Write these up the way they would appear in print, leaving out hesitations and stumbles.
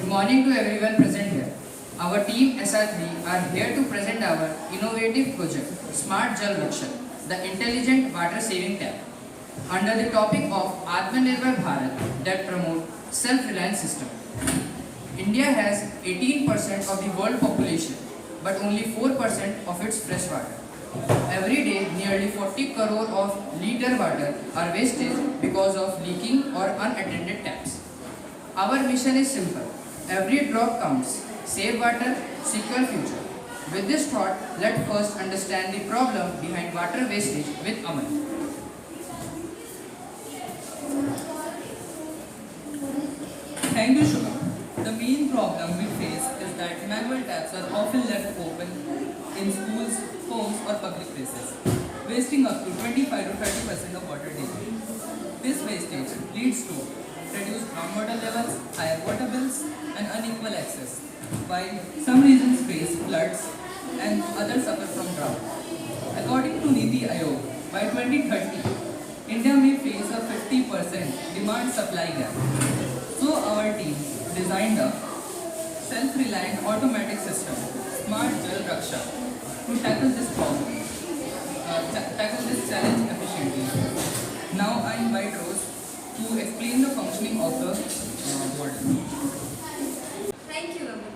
Good morning to everyone present here. Our team SR3 are here to present our innovative project Smart Jal Rakshan, the intelligent water saving tap, under the topic of Atmanirbhar Bharat that promote self-reliance system. India has 18% of the world population, but only 4% of its fresh water. Every day, nearly 40 crore of liter water are wasted because of leaking or unattended taps. Our mission is simple. Every drop counts. Save water, secure future. With this thought, let's first understand the problem behind water wastage with Aman. Thank you, Shubham. The main problem we face is that manual taps are often left open in schools, homes or public places, wasting up to 25 to 30% of water daily. This wastage leads to reduced groundwater levels, higher water bills and unequal access, while some regions face floods and others suffer from drought. According to Niti Aayog, by 2030, India may face a 50% demand-supply gap. So our team designed a self-reliant automatic system, Smart Jal Raksha, to tackle this problem, tackle this challenge efficiently. Now I invite Rose to explain the functioning of the model. Thank you, Aman.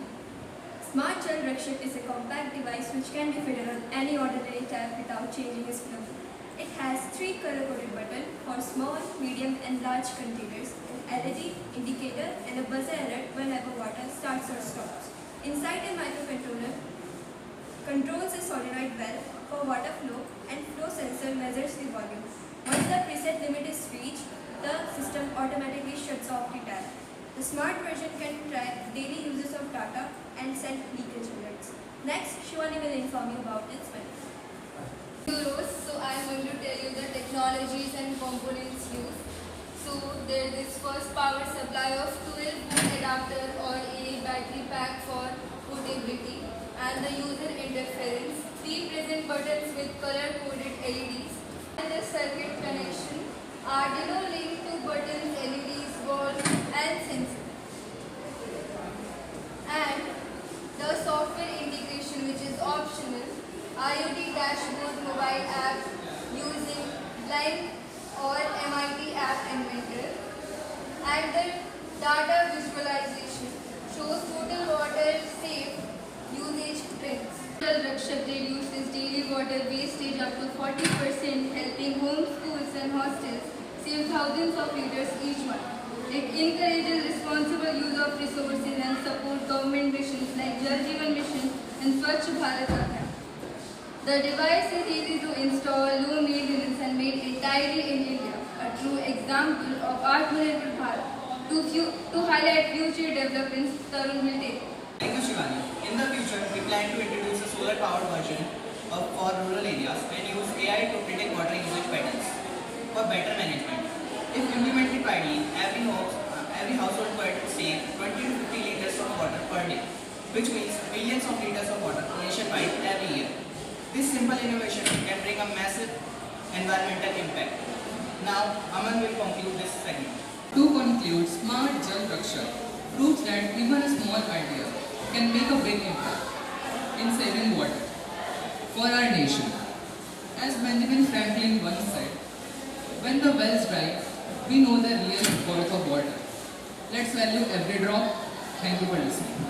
Smart Jal Rakshan is a compact device which can be fitted on any ordinary tap without changing its plug. It has 3 color-coded buttons for small, medium and large containers, an LED indicator and a buzzer alert whenever water starts or stops. Inside a microcontroller controls a solenoid valve for water flow and flow sensor measures the volume. Once the preset limit is reached, the system automatically shuts off the tap. The smart version can track daily uses of data and send leakage alerts. Next, Shivani will inform you about its benefits. So I am going to tell you the technologies and components used. So there is first power supply of 12 volt adapter or a battery pack for portability, and the user interference, 3 present buttons with color coded LEDs, and the circuit connection, Arduino link to buttons, LEDs, balls and sensor. And the software integration, which is optional, IoT dashboard mobile app using Blind or MIT App Inventor, and the data visualization shows total water saved, usage trends. Jal Rakshak reduces daily water wastage up to 40%, helping homes, schools and hostels save thousands of liters each month. It encourages responsible use of resources and support government missions like Jal Jeevan Mission and Swachh Bharat Abhiyan. The device is easy to install, low maintenance and made entirely in India, a true example of Atmanirbhar Bharat. To highlight future developments, Tarun will take. Thank you, Shivani. In the future, we plan to introduce a solar-powered version for rural areas and use AI to predict water usage patterns for better management. If implemented widely, every household could save 20 to 50 liters of water per day, which means millions of liters of water nationwide every year. This simple innovation can bring a massive environmental impact. Now, Aman will conclude this segment. To conclude, Smart Jal Raksha proves that even a small idea can make a big impact in saving water for our nation. As Benjamin Franklin once said, when the wells dry, we know the real worth of water. Let's value every drop. Thank you for listening.